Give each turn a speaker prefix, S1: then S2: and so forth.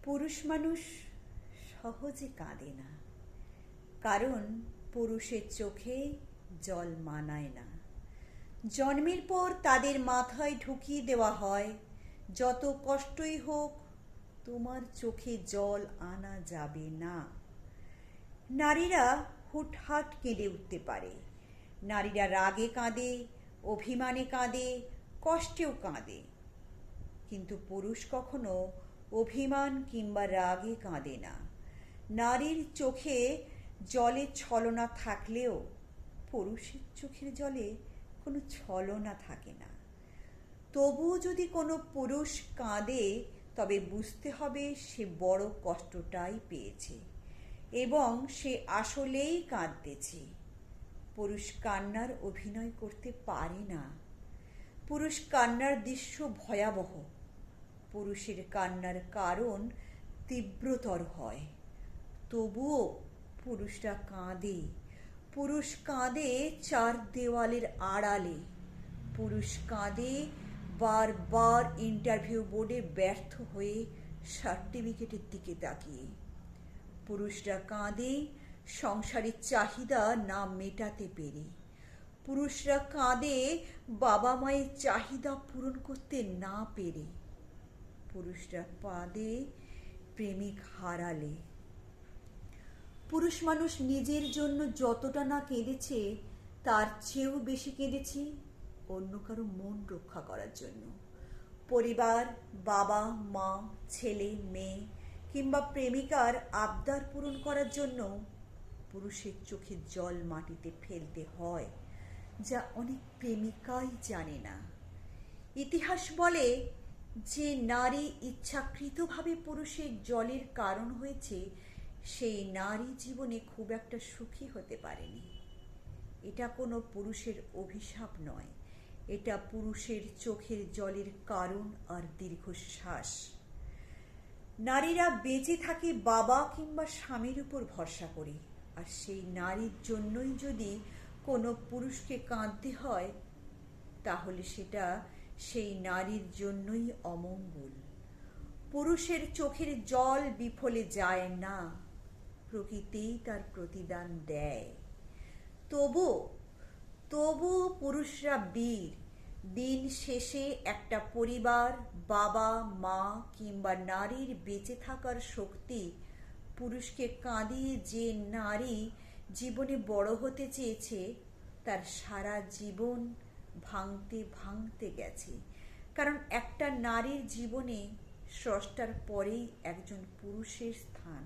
S1: পুরুষ মানুষ সহজে কাঁদে না, কারণ পুরুষের চোখে জল মানায় না। জন্মের পর তাদের মাথায় ঢুকিয়ে দেওয়া হয়, যত কষ্টই হোক তোমার চোখে জল আনা যাবে না। নারীরা হুটহাট কেঁদে উঠতে পারে। নারীরা রাগে কাঁদে, অভিমানে কাঁদে, কষ্টেও কাঁদে। কিন্তু পুরুষ কখনো অভিমান কিংবা রাগে কাঁদে না। নারীর চোখে জলে ছলনা থাকলেও পুরুষের চোখের জলে কোনো ছলনা থাকে না। তবুও যদি কোনো পুরুষ কাঁদে, তবে বুঝতে হবে সে বড় কষ্টটাই পেয়েছে এবং সে আসলেই কাঁদতেছে। পুরুষ কান্নার অভিনয় করতে পারে না। পুরুষ কান্নার দৃশ্য ভয়াবহ। পুরুষের কান্নার কারণ তীব্রতর হয়। তবুও পুরুষরা কাঁদে। পুরুষ কাঁদে চার দেওয়ালের আড়ালে। পুরুষ কাঁদে বারবার ইন্টারভিউ বোর্ডে ব্যর্থ হয়ে সার্টিফিকেটের দিকে তাকিয়ে। পুরুষরা কাঁদে সংসারের চাহিদা না মেটাতে পেরে। পুরুষরা কাঁদে বাবা মায়ের চাহিদা পূরণ করতে না পেরে। পুরুষরা কাঁদে প্রেমিক হারালে। পুরুষ মানুষ নিজের জন্য যতটা না কেঁদেছে, তার চেয়েও বেশি কেঁদেছে অন্য কারো মন রক্ষা করার জন্য। পরিবার, বাবা মা, ছেলে মেয়ে কিংবা প্রেমিকার আবদার পূরণ করার জন্য পুরুষের চোখে জল মাটিতে ফেলতে হয়, যা অনেক প্রেমিকাই জানে না। ইতিহাস বলে যে নারী ইচ্ছাকৃতভাবে পুরুষের জলের কারণ হয়েছে, সেই নারী জীবনে খুব একটা সুখী হতে পারেনি। এটা কোনো পুরুষের অভিশাপ নয়, এটা পুরুষের চোখের জলের কারণ আর দীর্ঘশ্বাস। নারীরা বেঁচে থাকে বাবা কিংবা স্বামীর উপর ভরসা করে, আর সেই নারীর জন্যই যদি কোনো পুরুষকে কাঁদতে হয়, তাহলে সেটা সেই নারীর জন্যই অমঙ্গল। পুরুষের চোখের জল বিফলে যায় না, প্রকৃতিই তার প্রতিদান দেয়। তবু পুরুষরা বীর। দিন শেষে একটা পরিবার, বাবা মা কিংবা নারীর বেঁচে থাকার শক্তি পুরুষকে কাঁদিয়ে যে নারী জীবনে বড় হতে চেয়েছে, তার সারা জীবন ভাঙতে ভাঙতে গেছে। কারণ একটা নারীর জীবনে স্রষ্টার পরেই একজন পুরুষের স্থান।